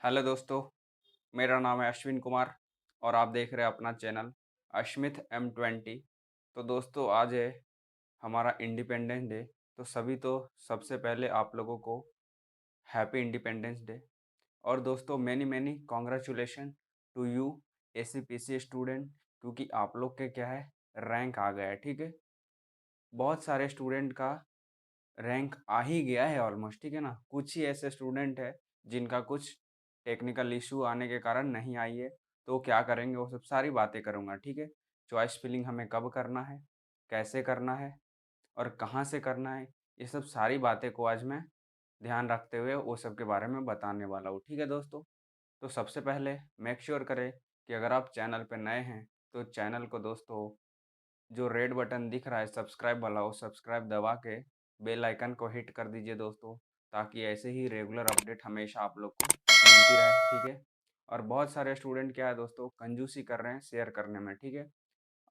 Hello दोस्तों, मेरा नाम है अश्विन कुमार और आप देख रहे हैं अपना चैनल अश्मित M20। तो दोस्तों आज है हमारा इंडिपेंडेंस डे। तो सबसे पहले आप लोगों को हैप्पी इंडिपेंडेंस डे। और दोस्तों many many congratulation to you ACPC student, क्योंकि आप लोग के क्या है रैंक आ गया है। ठीक है, बहुत सारे स्टूडेंट का रैंक आ ही गया है ऑलमोस्ट। ठीक है ना, कुछ ही ऐसे स्टूडेंट है जिनका कुछ टेक्निकल इशू आने के कारण नहीं आई है। तो क्या करेंगे वो सब सारी बातें करूँगा। ठीक है, चॉइस फिलिंग हमें कब करना है, कैसे करना है और कहाँ से करना है, ये सब सारी बातें को आज मैं ध्यान रखते हुए वो सब के बारे में बताने वाला हूँ। ठीक है दोस्तों, तो सबसे पहले मेक श्योर करें कि अगर आप चैनल पर नए हैं तो चैनल को दोस्तों जो रेड बटन दिख रहा है सब्सक्राइब वाला, वो सब्सक्राइब दबा के बेल आइकन को हिट कर दीजिए दोस्तों, ताकि ऐसे ही रेगुलर अपडेट हमेशा आप लोग को मिलती रहे। ठीक है, और बहुत सारे स्टूडेंट क्या है दोस्तों कंजूसी कर रहे हैं शेयर करने में। ठीक है,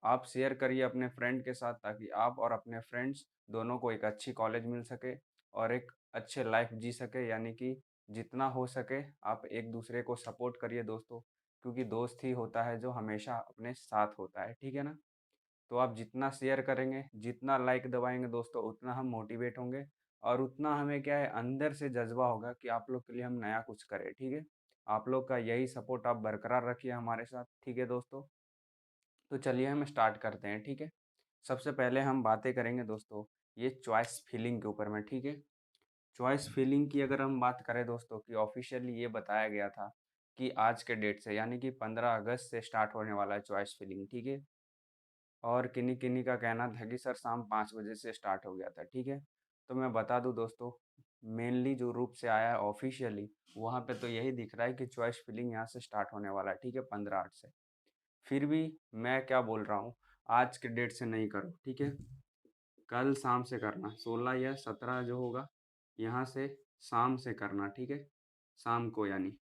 आप शेयर करिए अपने फ्रेंड के साथ, ताकि आप और अपने फ्रेंड्स दोनों को एक अच्छी कॉलेज मिल सके और एक अच्छे लाइफ जी सके। यानी कि जितना हो सके आप एक दूसरे को सपोर्ट करिए दोस्तों, क्योंकि दोस्त ही होता है जो हमेशा अपने साथ होता है। ठीक है ना, तो आप जितना शेयर करेंगे, जितना लाइक दबाएंगे दोस्तों, उतना हम मोटिवेट होंगे और उतना हमें क्या है अंदर से जज्बा होगा कि आप लोग के लिए हम नया कुछ करें। ठीक है, आप लोग का यही सपोर्ट आप बरकरार रखिए हमारे साथ। ठीक है दोस्तों, तो चलिए हम स्टार्ट करते हैं। ठीक है, सबसे पहले हम बातें करेंगे दोस्तों ये चॉइस फिलिंग के ऊपर में। ठीक है, चॉइस फिलिंग की अगर हम बात करें दोस्तों कि ऑफिशियली ये बताया गया था कि आज के डेट से यानी कि 15 अगस्त से स्टार्ट होने वाला है चॉइस फिलिंग। ठीक है, और किन्हीं किन्हीं का कहना था कि सर शाम 5 बजे से स्टार्ट हो गया था। ठीक है, तो मैं बता दूं दोस्तों मेनली जो रूप से आया है ऑफिशियली, वहाँ पे तो यही दिख रहा है कि चॉइस फिलिंग यहाँ से स्टार्ट होने वाला है। ठीक है, 15/8 से। फिर भी मैं क्या बोल रहा हूँ, आज के डेट से नहीं करो। ठीक है, कल शाम से करना, 16 या 17 जो होगा यहाँ से शाम से करना। ठीक है, शाम को यानी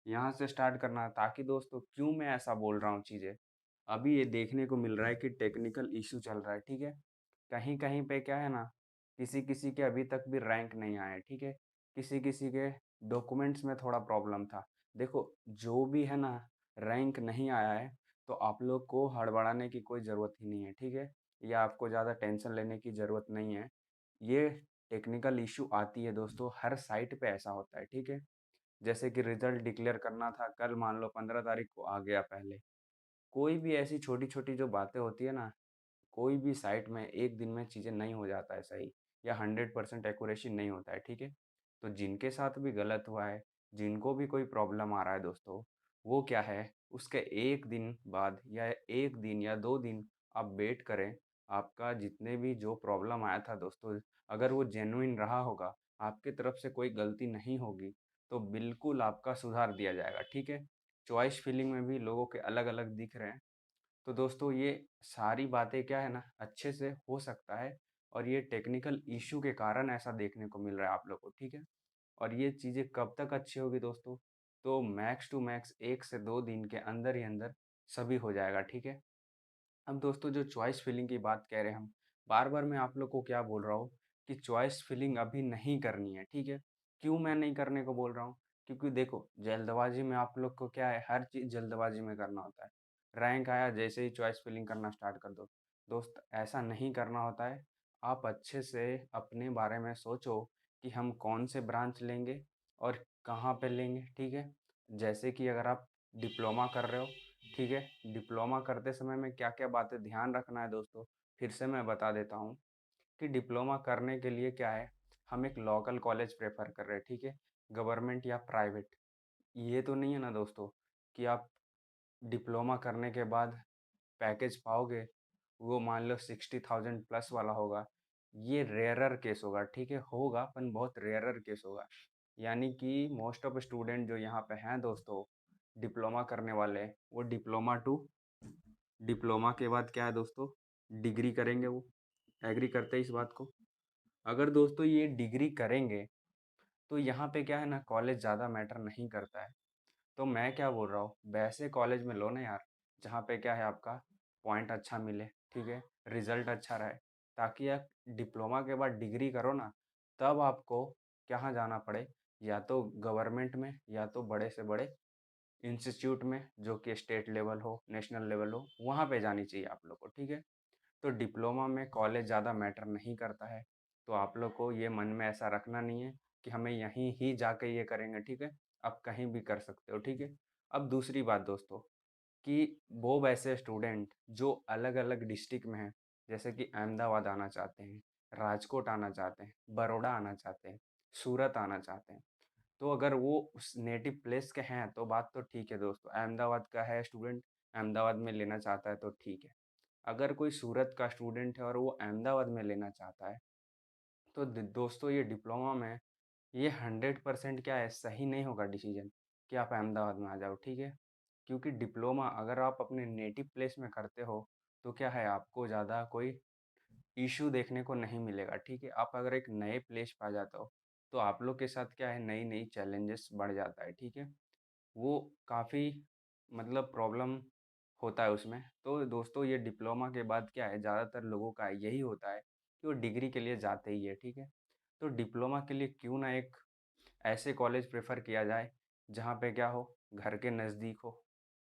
यहाँ से स्टार्ट करना। ताकि दोस्तों क्यों मैं ऐसा बोल रहा हूँ चीज़ें, अभी ये देखने को मिल रहा है कि टेक्निकल इशू चल रहा है। ठीक है, कहीं कहीं पे क्या है ना, किसी किसी के अभी तक भी रैंक नहीं आए। ठीक है, किसी किसी के डॉक्यूमेंट्स में थोड़ा प्रॉब्लम था। देखो जो भी है ना, रैंक नहीं आया है तो आप लोग को हड़बड़ाने की कोई ज़रूरत ही नहीं है। ठीक है, या आपको ज़्यादा टेंशन लेने की ज़रूरत नहीं है। ये टेक्निकल इशू आती है दोस्तों, हर साइट पे ऐसा होता है। ठीक है, जैसे कि रिजल्ट डिक्लेयर करना था कल, मान लो 15 तारीख को आ गया पहले। कोई भी ऐसी छोटी छोटी जो बातें होती है ना, कोई भी साइट में एक दिन में चीज़ें नहीं हो जाता है सही, या 100% एक्यूरेसी नहीं होता है। ठीक है, तो जिनके साथ भी गलत हुआ है, जिनको भी कोई प्रॉब्लम आ रहा है दोस्तों, वो क्या है उसके एक दिन बाद या एक दिन या 2 दिन आप वेट करें। आपका जितने भी जो प्रॉब्लम आया था दोस्तों, अगर वो जेन्युइन रहा होगा, आपके तरफ से कोई गलती नहीं होगी, तो बिल्कुल आपका सुधार दिया जाएगा। ठीक है, चॉइस फिलिंग में भी लोगों के अलग अलग दिख रहे हैं। तो दोस्तों ये सारी बातें क्या है ना अच्छे से हो सकता है, और ये टेक्निकल इशू के कारण ऐसा देखने को मिल रहा है आप लोग को। ठीक है, और ये चीज़ें कब तक अच्छी होगी दोस्तों, तो मैक्स टू मैक्स 1 से 2 दिन के अंदर ही अंदर सभी हो जाएगा। ठीक है, अब दोस्तों जो चॉइस फिलिंग की बात कह रहे हैं हम, बार बार मैं आप लोग को क्या बोल रहा हूँ कि चॉइस फिलिंग अभी नहीं करनी है। ठीक है, क्यों मैं नहीं करने को बोल रहा हूँ, क्योंकि देखो जल्दबाजी में आप लोग को क्या है हर चीज़ जल्दबाजी में करना होता है। रैंक आया जैसे ही चॉइस फिलिंग करना स्टार्ट कर दो। दोस्त ऐसा नहीं करना होता है। आप अच्छे से अपने बारे में सोचो कि हम कौन से ब्रांच लेंगे और कहाँ पे लेंगे। ठीक है, जैसे कि अगर आप डिप्लोमा कर रहे हो, ठीक है, डिप्लोमा करते समय में क्या क्या बातें ध्यान रखना है दोस्तों, फिर से मैं बता देता हूँ कि डिप्लोमा करने के लिए क्या है, हम एक लोकल कॉलेज प्रेफर कर रहे हैं। ठीक है, गवर्नमेंट या प्राइवेट, ये तो नहीं है ना दोस्तों कि आप डिप्लोमा करने के बाद पैकेज पाओगे वो मान लो 60,000 प्लस वाला होगा। ये रेयरर केस होगा। ठीक है, होगा पर बहुत रेयरर केस होगा। यानी कि मोस्ट ऑफ स्टूडेंट जो यहाँ पे हैं दोस्तों डिप्लोमा करने वाले, वो डिप्लोमा के बाद क्या है दोस्तों डिग्री करेंगे। वो एग्री करते हैं इस बात को। अगर दोस्तों ये डिग्री करेंगे तो यहाँ पे क्या है ना कॉलेज ज़्यादा मैटर नहीं करता है। तो मैं क्या बोल रहा हूँ, वैसे कॉलेज में लो ना यार, जहाँ पे क्या है आपका पॉइंट अच्छा मिले। ठीक है, रिजल्ट अच्छा रहे, ताकि आप डिप्लोमा के बाद डिग्री करो ना, तब आपको कहाँ जाना पड़े, या तो गवर्नमेंट में या तो बड़े से बड़े इंस्टीट्यूट में जो कि स्टेट लेवल हो, नेशनल लेवल हो, वहाँ पे जानी चाहिए आप लोग को, ठीक है। तो डिप्लोमा में कॉलेज ज़्यादा मैटर नहीं करता है, तो आप लोग को ये मन में ऐसा रखना नहीं है कि हमें यहीं ही जाके ये करेंगे, ठीक है। आप कहीं भी कर सकते हो, ठीक है। अब दूसरी बात दोस्तों, कि वो वैसे स्टूडेंट जो अलग-अलग डिस्ट्रिक्ट में हैं, जैसे कि अहमदाबाद आना चाहते हैं, राजकोट आना चाहते हैं, बड़ौदा आना चाहते हैं, सूरत आना चाहते हैं, तो अगर वो उस नेटिव प्लेस के हैं तो बात तो ठीक है दोस्तों। अहमदाबाद का है स्टूडेंट, अहमदाबाद में लेना चाहता है तो ठीक है। अगर कोई सूरत का स्टूडेंट है और वो अहमदाबाद में लेना चाहता है, तो दोस्तों ये डिप्लोमा में ये 100% क्या है, सही नहीं होगा डिसीजन कि आप अहमदाबाद में आ जाओ, ठीक है। क्योंकि डिप्लोमा अगर आप अपने नेटिव प्लेस में करते हो तो क्या है, आपको ज़्यादा कोई इश्यू देखने को नहीं मिलेगा, ठीक है। आप अगर एक नए प्लेस पे आ जाते हो तो आप लोग के साथ क्या है, नई नई चैलेंजेस बढ़ जाता है, ठीक है। वो काफ़ी मतलब प्रॉब्लम होता है उसमें। तो दोस्तों ये डिप्लोमा के बाद क्या है, ज़्यादातर लोगों का यही होता है कि वो डिग्री के लिए जाते ही है, ठीक है। तो डिप्लोमा के लिए क्यों ना एक ऐसे कॉलेज प्रेफर किया जाए जहाँ पे क्या हो, घर के नज़दीक हो,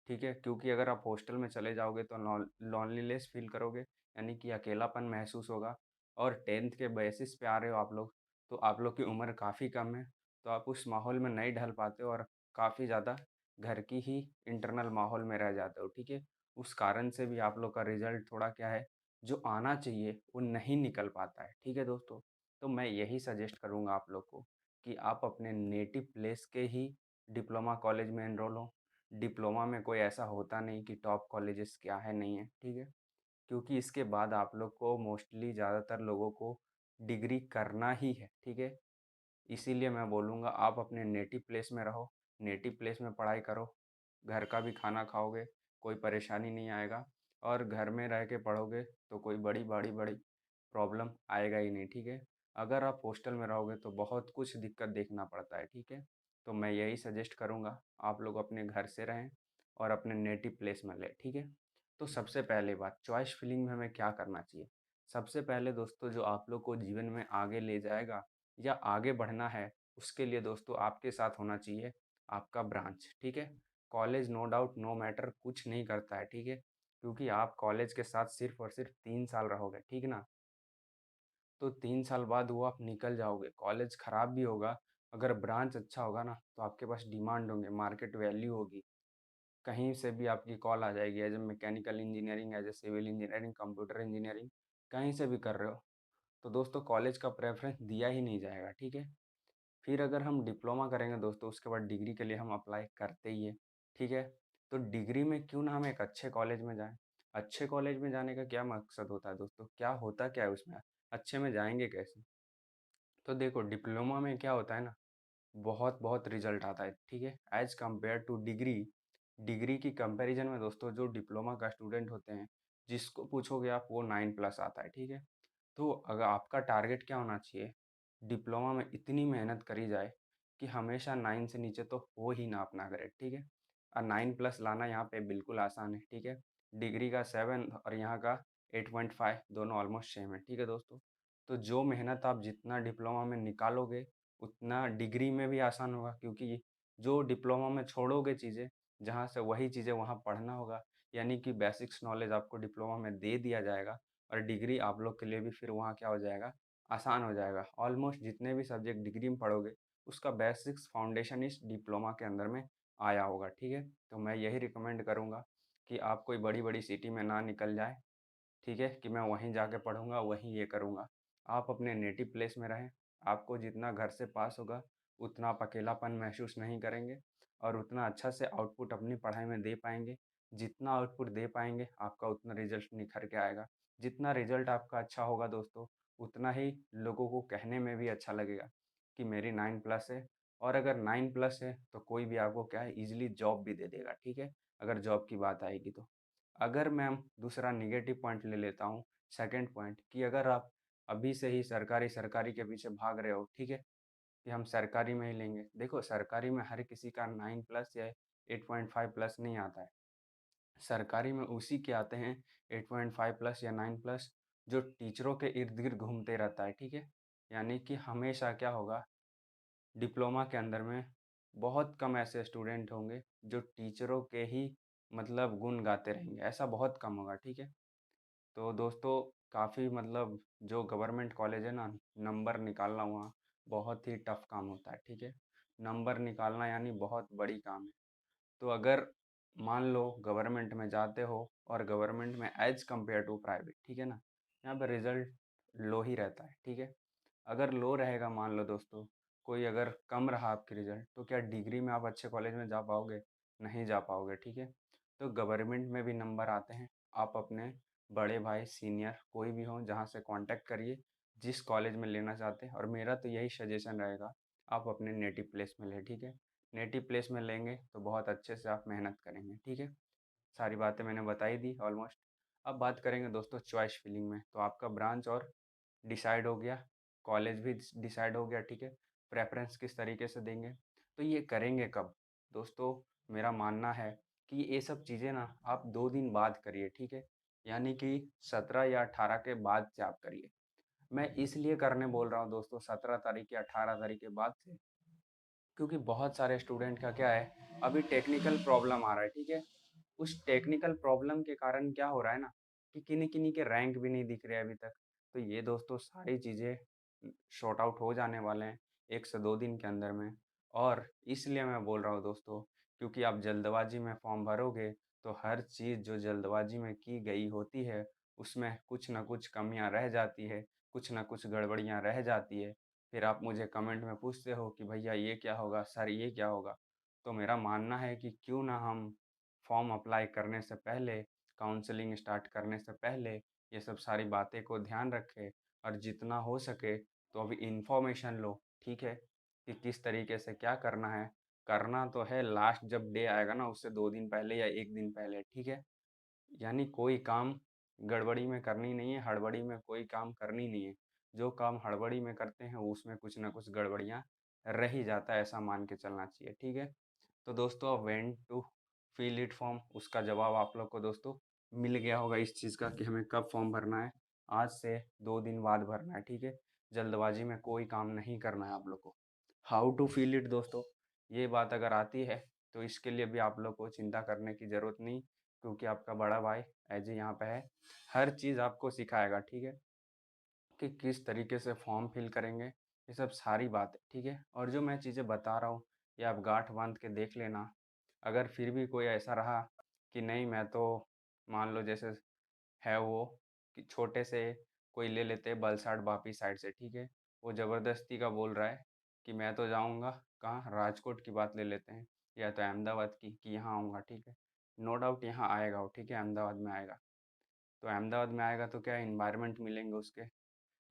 ठीक है। क्योंकि अगर आप हॉस्टल में चले जाओगे तो लॉनलीनेस फील करोगे, यानी कि अकेलापन महसूस होगा। और 10th के बेसिस पे आ रहे हो आप लोग, तो आप लोग की उम्र काफ़ी कम है, तो आप उस माहौल में नहीं ढल पाते हो और काफ़ी ज़्यादा घर की ही इंटरनल माहौल में रह जाते हो, ठीक है। उस कारण से भी आप लोग का रिजल्ट थोड़ा क्या है, जो आना चाहिए वो नहीं निकल पाता है, ठीक है दोस्तों। तो मैं यही सजेस्ट करूँगा आप लोग को कि आप अपने नेटिव प्लेस के ही डिप्लोमा कॉलेज में एनरोल हो। डिप्लोमा में कोई ऐसा होता नहीं कि टॉप कॉलेजेस क्या है नहीं है, ठीक है। क्योंकि इसके बाद आप लोग को मोस्टली ज़्यादातर लोगों को डिग्री करना ही है, ठीक है। इसीलिए मैं बोलूँगा आप अपने नेटिव प्लेस में रहो, नेटिव प्लेस में पढ़ाई करो, घर का भी खाना खाओगे, कोई परेशानी नहीं आएगा। और घर में रह के पढ़ोगे तो कोई बड़ी प्रॉब्लम आएगा ही नहीं, ठीक है। अगर आप हॉस्टल में रहोगे तो बहुत कुछ दिक्कत देखना पड़ता है, ठीक है। तो मैं यही सजेस्ट करूँगा, आप लोग अपने घर से रहें और अपने नेटिव प्लेस में लें, ठीक है। तो सबसे पहले बात, चॉइस फिलिंग में हमें क्या करना चाहिए। सबसे पहले दोस्तों, जो आप लोग को जीवन में आगे ले जाएगा या आगे बढ़ना है, उसके लिए दोस्तों आपके साथ होना चाहिए आपका ब्रांच, ठीक है। College no doubt no matter कुछ नहीं करता है, ठीक है। क्योंकि आप कॉलेज के साथ सिर्फ और सिर्फ 3 साल रहोगे, ठीक ना। तो 3 साल बाद वो आप निकल जाओगे, कॉलेज ख़राब भी होगा, अगर ब्रांच अच्छा होगा ना तो आपके पास डिमांड होंगे, मार्केट वैल्यू होगी। कहीं से भी आपकी कॉल आ जाएगी, as a mechanical engineering, as a civil engineering, computer engineering, कहीं से भी कर रहे हो तो दोस्तों कॉलेज का प्रेफरेंस दिया ही नहीं जाएगा, ठीक है। फिर अगर हम डिप्लोमा करेंगे दोस्तों, उसके बाद डिग्री के लिए हम अप्लाई करते ही है, ठीक है। तो डिग्री में क्यों ना हम एक अच्छे कॉलेज में जाएं। अच्छे कॉलेज में जाने का क्या मकसद होता है दोस्तों, क्या होता क्या है उसमें, अच्छे में जाएंगे कैसे। तो देखो डिप्लोमा में क्या होता है ना, बहुत बहुत रिजल्ट आता है, ठीक है। As compare to degree, degree की कंपैरिजन में दोस्तों जो डिप्लोमा का स्टूडेंट होते हैं, जिसको पूछोगे आप वो 9+ आता है, ठीक है। तो अगर आपका टारगेट क्या होना चाहिए, डिप्लोमा में इतनी मेहनत करी जाए कि हमेशा 9 से नीचे तो हो ही ना अपना ग्रेड, ठीक है। और 9+ लाना यहाँ पे बिल्कुल आसान है, ठीक है। डिग्री का 7 और यहाँ का 8.5 दोनों ऑलमोस्ट सेम है, ठीक है दोस्तों। तो जो मेहनत आप जितना डिप्लोमा में निकालोगे उतना डिग्री में भी आसान होगा, क्योंकि जो डिप्लोमा में छोड़ोगे चीज़ें, जहाँ से वही चीज़ें वहाँ पढ़ना होगा। यानी कि बेसिक्स नॉलेज आपको डिप्लोमा में दे दिया जाएगा और डिग्री आप लोग के लिए भी फिर वहाँ क्या हो जाएगा, आसान हो जाएगा। ऑलमोस्ट जितने भी सब्जेक्ट डिग्री में पढ़ोगे उसका बेसिक्स फाउंडेशन इस डिप्लोमा के अंदर में आया होगा, ठीक है। तो मैं यही रिकमेंड करूँगा कि आप कोई बड़ी बड़ी सिटी में ना निकल जाए, ठीक है, कि मैं वहीं जाके पढ़ूँगा, वहीं ये करूँगा। आप अपने नेटिव प्लेस में रहें, आपको जितना घर से पास होगा, उतना आप अकेलापन महसूस नहीं करेंगे और उतना अच्छा से आउटपुट अपनी पढ़ाई में दे पाएँगे। जितना आउटपुट दे पाएँगे, आपका उतना रिज़ल्ट निखर के आएगा। जितना रिज़ल्ट आपका अच्छा होगा दोस्तों, उतना ही लोगों को कहने में भी अच्छा लगेगा कि मेरी 9+ है। और अगर 9+ है, तो कोई भी आपको क्या है, ईज़िली जॉब भी दे देगा, ठीक है, अगर जॉब की बात आएगी तो। अगर मैं दूसरा नेगेटिव पॉइंट ले लेता हूँ, सेकंड पॉइंट, कि अगर आप अभी से ही सरकारी के पीछे भाग रहे हो, ठीक है, कि हम सरकारी में ही लेंगे। देखो सरकारी में हर किसी का 9+ या 8.5+ नहीं आता है। सरकारी में उसी के आते हैं 8.5+ या 9+ जो टीचरों के इर्द गिर्द घूमते रहता है, ठीक है। यानी कि हमेशा क्या होगा, डिप्लोमा के अंदर में बहुत कम ऐसे स्टूडेंट होंगे जो टीचरों के ही मतलब गुण गाते रहेंगे, ऐसा बहुत कम होगा, ठीक है। तो दोस्तों काफ़ी मतलब जो गवर्नमेंट कॉलेज है ना, नंबर निकालना वहाँ बहुत ही टफ काम होता है, ठीक है। नंबर निकालना यानी बहुत बड़ी काम है। तो अगर मान लो गवर्नमेंट में जाते हो और गवर्नमेंट में एज कम्पेयर टू प्राइवेट, ठीक है ना, यहाँ पर रिजल्ट लो ही रहता है, ठीक है। अगर लो रहेगा, मान लो दोस्तों कोई अगर कम रहा आपकी रिजल्ट, तो क्या डिग्री में आप अच्छे कॉलेज में जा पाओगे? नहीं जा पाओगे, ठीक है। तो गवर्नमेंट में भी नंबर आते हैं। आप अपने बड़े भाई सीनियर कोई भी हो जहाँ से कांटेक्ट करिए, जिस कॉलेज में लेना चाहते हैं, और मेरा तो यही सजेशन रहेगा, आप अपने नेटिव प्लेस में लें, ठीक है। नेटिव प्लेस में लेंगे तो बहुत अच्छे से आप मेहनत करेंगे, ठीक है। सारी बातें मैंने बता ही दी ऑलमोस्ट। अब बात करेंगे दोस्तों चॉइस फिलिंग में, तो आपका ब्रांच और डिसाइड हो गया, कॉलेज भी डिसाइड हो गया, ठीक है। प्रेफ़रेंस किस तरीके से देंगे, तो ये करेंगे कब? दोस्तों मेरा मानना है कि ये सब चीज़ें ना आप 2 दिन बाद करिए, ठीक है। यानी कि 17 या 18 के बाद से आप करिए। मैं इसलिए करने बोल रहा हूँ दोस्तों 17 तारीख या 18 तारीख के बाद से, क्योंकि बहुत सारे स्टूडेंट का क्या है, अभी टेक्निकल प्रॉब्लम आ रहा है, ठीक है। उस टेक्निकल प्रॉब्लम के कारण क्या हो रहा है ना, कि किन्हीं-किन्हीं के रैंक भी नहीं दिख रहे हैं अभी तक। तो ये दोस्तों सारी चीज़ें सॉर्ट आउट हो जाने वाले हैं 1 से 2 दिन के अंदर में। और इसलिए मैं बोल रहा हूँ दोस्तों, क्योंकि आप जल्दबाजी में फॉर्म भरोगे, तो हर चीज़ जो जल्दबाजी में की गई होती है, उसमें कुछ न कुछ कमियाँ रह जाती है, कुछ न कुछ गड़बड़ियाँ रह जाती है। फिर आप मुझे कमेंट में पूछते हो कि भैया ये क्या होगा? सर ये क्या होगा? तो मेरा मानना है कि क्यों ना हम फॉर्म अप्लाई करने से पहले, काउंसलिंग स्टार्ट करने से पहले ये सब सारी बातें को ध्यान रखें, और जितना हो सके तो अभी इन्फॉर्मेशन लो, ठीक है, कि किस तरीके से क्या करना है। करना तो है लास्ट जब डे आएगा ना, उससे 2 दिन पहले या 1 दिन पहले, ठीक है। यानी कोई काम गड़बड़ी में करनी नहीं है, हड़बड़ी में कोई काम करनी नहीं है। जो काम हड़बड़ी में करते हैं उसमें कुछ ना कुछ गड़बड़ियाँ रह ही जाता है, ऐसा मान के चलना चाहिए, ठीक है। तो दोस्तों when to fill it form, उसका जवाब आप लोग को दोस्तों मिल गया होगा इस चीज़ का कि हमें कब फॉर्म भरना है। आज से 2 दिन बाद भरना है, ठीक है। जल्दबाजी में कोई काम नहीं करना है आप लोग को। हाउ टू फिल इट दोस्तों, ये बात अगर आती है तो इसके लिए भी आप लोग को चिंता करने की ज़रूरत नहीं, क्योंकि आपका बड़ा भाई एज यहाँ पे है, हर चीज़ आपको सिखाएगा, ठीक है। कि किस तरीके से फॉर्म फिल करेंगे, ये सब सारी बातें, ठीक है। और जो मैं चीज़ें बता रहा हूँ, ये आप गांठ बांध के देख लेना। अगर फिर भी कोई ऐसा रहा कि नहीं मैं तो, मान लो जैसे है वो, कि छोटे से कोई ले लेते हैं बलसाड़ बापी साइड से, ठीक है। वो ज़बरदस्ती का बोल रहा है कि मैं तो जाऊँगा कहाँ, राजकोट की बात ले लेते हैं, या तो अहमदाबाद की, कि यहाँ आऊँगा, ठीक है। नो डाउट यहाँ आएगा वो, ठीक है, अहमदाबाद में आएगा। तो अहमदाबाद में आएगा तो क्या इन्वायरमेंट मिलेंगे उसके,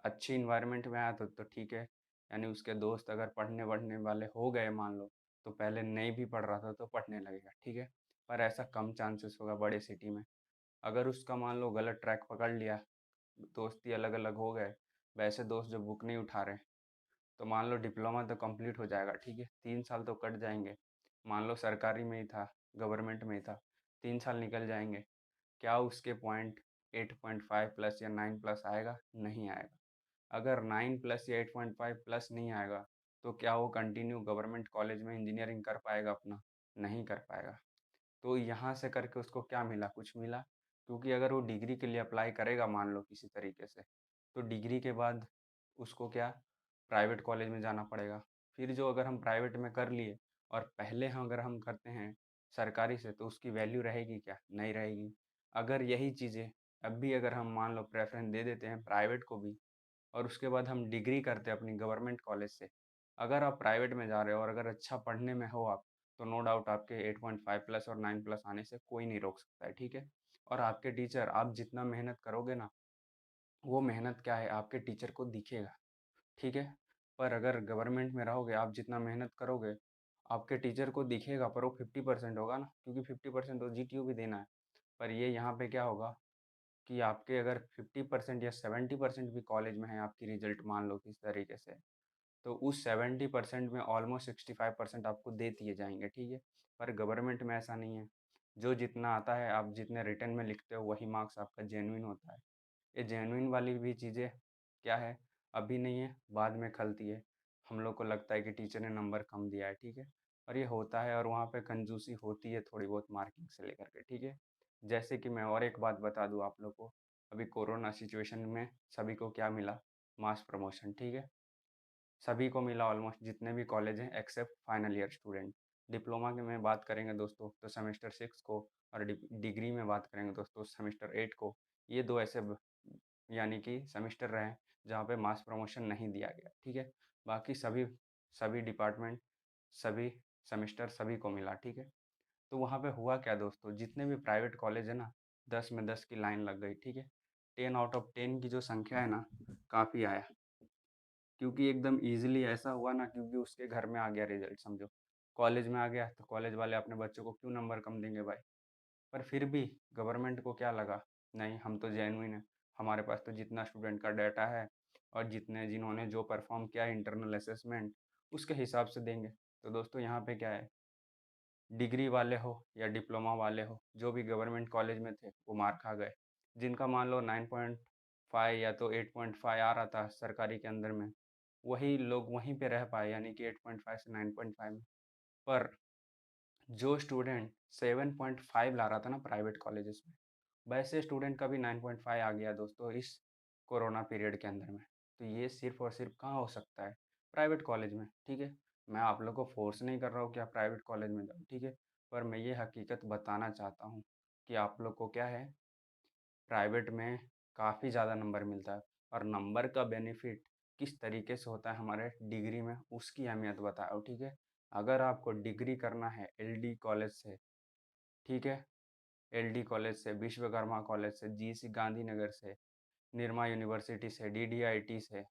अच्छी इन्वायरमेंट में आया तो ठीक है। यानी उसके दोस्त अगर पढ़ने-वढ़ने वाले हो गए मान लो, तो पहले नहीं भी पढ़ रहा था तो पढ़ने लगेगा, ठीक है। पर ऐसा कम चांसेस होगा बड़े सिटी में। अगर उसका मान लो गलत ट्रैक पकड़ लिया, दोस्ती अलग-अलग हो गए, वैसे दोस्त जो बुक नहीं उठा रहे, तो मान लो डिप्लोमा तो कंप्लीट हो जाएगा, ठीक है। 3 साल तो कट जाएँगे। मान लो सरकारी में ही था, गवर्नमेंट में ही था, 3 साल निकल जाएँगे। क्या उसके पॉइंट 8.5 प्लस या 9 प्लस आएगा? नहीं आएगा। अगर 9 प्लस या 8.5 प्लस नहीं आएगा, तो क्या वो कंटिन्यू गवर्नमेंट कॉलेज में इंजीनियरिंग कर पाएगा अपना? नहीं कर पाएगा। तो यहाँ से करके उसको क्या मिला? कुछ मिला? क्योंकि अगर वो डिग्री के लिए अप्लाई करेगा मान लो किसी तरीके से, तो डिग्री के बाद उसको क्या प्राइवेट कॉलेज में जाना पड़ेगा। फिर जो अगर हम प्राइवेट में कर लिए और पहले हम अगर हम करते हैं सरकारी से, तो उसकी वैल्यू रहेगी क्या? नहीं रहेगी। अगर यही चीज़ें अब भी अगर हम मान लो प्रेफ़रेंस दे देते हैं प्राइवेट को भी, और उसके बाद हम डिग्री करते हैं अपनी गवर्नमेंट कॉलेज से। अगर आप प्राइवेट में जा रहे हो और अगर अच्छा पढ़ने में हो आप, तो नो डाउट आपके 8.5 प्लस और 9 प्लस आने से कोई नहीं रोक सकता है, ठीक है? और आपके टीचर, आप जितना मेहनत करोगे ना, वो मेहनत क्या है आपके टीचर को दिखेगा, ठीक है? पर अगर गवर्नमेंट में रहोगे, आप जितना मेहनत करोगे, आपके टीचर को दिखेगा पर वो 50% होगा ना, क्योंकि 50% तो जीटीयू भी देना है। पर ये यहाँ पे क्या होगा कि आपके अगर 50% या 70% भी कॉलेज में है आपकी रिजल्ट मान लो किस तरीके से, तो उस 70% में ऑलमोस्ट 65% आपको दे दिए जाएँगे, ठीक है? पर गवर्नमेंट में ऐसा नहीं है। जो जितना आता है, आप जितने रिटन में लिखते हो, वही मार्क्स आपका जेनुइन होता है। ये जेनुइन वाली भी चीज़ें क्या है, अभी नहीं है, बाद में खलती है। हम लोग को लगता है कि टीचर ने नंबर कम दिया है, ठीक है। और ये होता है और वहाँ पे कंजूसी होती है थोड़ी बहुत मार्किंग से लेकर के, ठीक है। जैसे कि मैं और एक बात बता दूँ आप लोग को, अभी कोरोना सिचुएशन में सभी को क्या मिला? मास प्रमोशन, ठीक है। सभी को मिला ऑलमोस्ट, जितने भी कॉलेज हैं except final year student. Diploma की में बात करेंगे दोस्तों तो सेमेस्टर 6 को, और डिग्री में बात करेंगे दोस्तों सेमेस्टर 8 को। ये दो ऐसे यानी कि सेमेस्टर रहे जहाँ पे मास प्रमोशन नहीं दिया गया, ठीक है। बाकी सभी सभी डिपार्टमेंट, सभी सेमेस्टर सभी को मिला, ठीक है। तो वहाँ पे हुआ क्या दोस्तों, जितने भी प्राइवेट कॉलेज है ना, 10 में 10 की लाइन लग गई, ठीक है। 10 आउट ऑफ 10 की जो संख्या है ना, काफ़ी आया, क्योंकि एकदम ईज़िली ऐसा हुआ ना, क्योंकि उसके घर में आ गया रिज़ल्ट समझो। कॉलेज में आ गया तो कॉलेज वाले अपने बच्चों को क्यों नंबर कम देंगे भाई? पर फिर भी गवर्नमेंट को क्या लगा, नहीं हम तो जेनुइन हैं, हमारे पास तो जितना स्टूडेंट का डाटा है और जितने जिन्होंने जो परफ़ॉर्म किया है इंटरनल असेसमेंट, उसके हिसाब से देंगे। तो दोस्तों यहाँ पे क्या है, डिग्री वाले हो या डिप्लोमा वाले हो, जो भी गवर्नमेंट कॉलेज में थे, वो मार खा गए। जिनका मान लो 9.5 या तो 8.5 आ रहा था सरकारी के अंदर में, वही लोग वहीं पे रह पाए, यानी कि 8.5 से 9.5 में। पर जो स्टूडेंट 7.5 ला रहा था ना प्राइवेट कॉलेजेस में, वैसे स्टूडेंट का भी 9.5 आ गया दोस्तों इस कोरोना पीरियड के अंदर में। तो ये सिर्फ़ और सिर्फ़ कहाँ हो सकता है? प्राइवेट कॉलेज में, ठीक है। मैं आप लोग को फ़ोर्स नहीं कर रहा हूँ कि आप प्राइवेट कॉलेज में जाओ, ठीक है। पर मैं ये हकीकत बताना चाहता हूँ कि आप लोग को क्या है, प्राइवेट में काफ़ी ज़्यादा नंबर मिलता है, और नंबर का बेनिफिट किस तरीके से होता है हमारे डिग्री में, उसकी अहमियत बताओ, ठीक है। अगर आपको डिग्री करना है एलडी कॉलेज से, ठीक है, एलडी कॉलेज से, विश्वकर्मा कॉलेज से, जीसी गांधीनगर से, निरमा यूनिवर्सिटी से, डीडीआईटी से,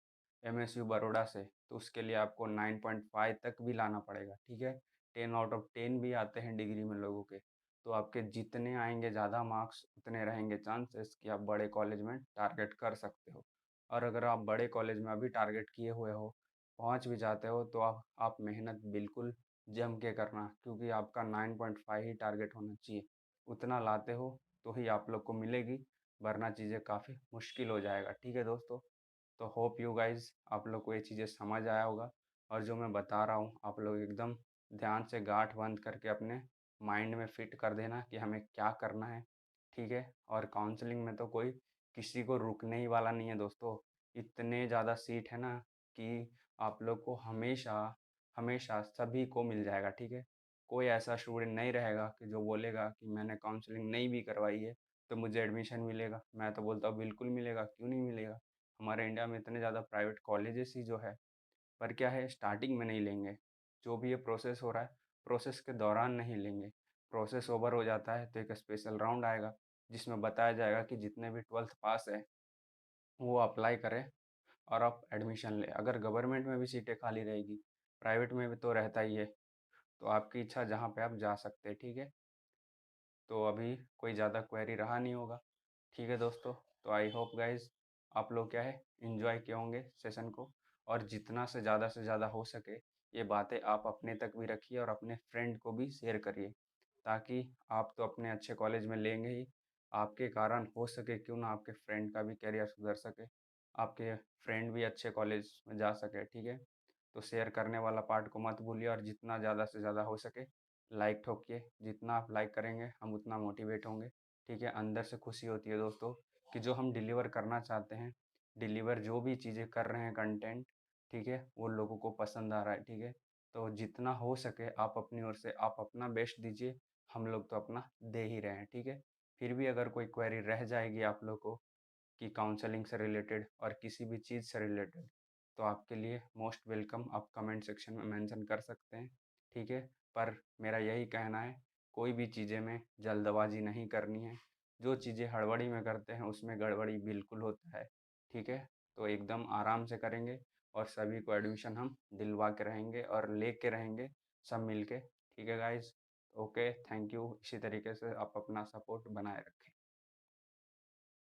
एमएसयू बड़ौदा से, तो उसके लिए आपको 9.5 तक भी लाना पड़ेगा, ठीक है। 10 आउट ऑफ 10 भी आते हैं डिग्री में लोगों के। तो आपके जितने आएंगे ज़्यादा मार्क्स, उतने रहेंगे चांसेस कि आप बड़े कॉलेज में टारगेट कर सकते हो। और अगर आप बड़े कॉलेज में अभी टारगेट किए हुए हो, पहुंच भी जाते हो, तो आप मेहनत बिल्कुल जम के करना, क्योंकि आपका 9.5 ही टारगेट होना चाहिए। उतना लाते हो तो ही आप लोग को मिलेगी, वरना चीज़ें काफ़ी मुश्किल हो जाएगा, ठीक है दोस्तों। तो होप यू गाइज़ आप लोग को ये चीज़ें समझ आया होगा, और जो मैं बता रहा हूँ आप लोग एकदम ध्यान से गांठ बंद करके अपने माइंड में फिट कर देना कि हमें क्या करना है, ठीक है। और काउंसलिंग में तो कोई किसी को रुकने ही वाला नहीं है दोस्तों। इतने ज़्यादा सीट है ना कि आप लोग को हमेशा हमेशा सभी को मिल जाएगा, ठीक है। कोई ऐसा स्टूडेंट नहीं रहेगा कि जो बोलेगा कि मैंने काउंसलिंग नहीं भी करवाई है तो मुझे एडमिशन मिलेगा। मैं तो बोलता हूँ बिल्कुल मिलेगा, क्यों नहीं मिलेगा। हमारे इंडिया में इतने ज़्यादा प्राइवेट कॉलेजेस ही जो है, पर क्या है, स्टार्टिंग में नहीं लेंगे। जो भी ये प्रोसेस हो रहा है, प्रोसेस के दौरान नहीं लेंगे। प्रोसेस ओवर हो जाता है तो एक स्पेशल राउंड आएगा, जिसमें बताया जाएगा कि जितने भी 12th पास है वो अप्लाई करें और आप एडमिशन लें। अगर गवर्नमेंट में भी सीटें खाली रहेगी, प्राइवेट में भी तो रहता ही है, तो आपकी इच्छा जहाँ पे आप जा सकते हैं, ठीक है। तो अभी कोई ज़्यादा क्वेरी रहा नहीं होगा, ठीक है दोस्तों। तो आई होप गाइज आप लोग क्या है इन्जॉय किए होंगे सेशन को, और जितना से ज़्यादा हो सके ये बातें आप अपने तक भी रखिए और अपने फ्रेंड को भी शेयर करिए, ताकि आप तो अपने अच्छे कॉलेज में लेंगे ही, आपके कारण हो सके क्यों ना आपके फ्रेंड का भी करियर सुधर सके, आपके फ्रेंड भी अच्छे कॉलेज में जा सके, ठीक है। तो शेयर करने वाला पार्ट को मत भूलिए, और जितना ज़्यादा से ज़्यादा हो सके लाइक ठोकिए। जितना आप लाइक करेंगे हम उतना मोटिवेट होंगे, ठीक है। अंदर से खुशी होती है दोस्तों कि जो हम डिलीवर करना चाहते हैं, डिलीवर जो भी चीज़ें कर रहे हैं कंटेंट, ठीक है, वो लोगों को पसंद आ रहा है, ठीक है। तो जितना हो सके आप अपनी ओर से आप अपना बेस्ट दीजिए, हम लोग तो अपना दे ही रहे हैं, ठीक है। फिर भी अगर कोई क्वेरी रह जाएगी आप लोग को कि काउंसलिंग से रिलेटेड और किसी भी चीज़ से रिलेटेड, तो आपके लिए मोस्ट वेलकम, आप कमेंट सेक्शन में मेंशन कर सकते हैं, ठीक है। पर मेरा यही कहना है, कोई भी चीज़ें में जल्दबाजी नहीं करनी है। जो चीज़ें हड़बड़ी में करते हैं उसमें गड़बड़ी बिल्कुल होता है, ठीक है। तो एकदम आराम से करेंगे और सभी को एडमिशन हम दिलवा के रहेंगे और लेके रहेंगे सब मिल के, ठीक है गाइज। Okay, thank you. इसी तरीके से आप अपना सपोर्ट बनाए रखें।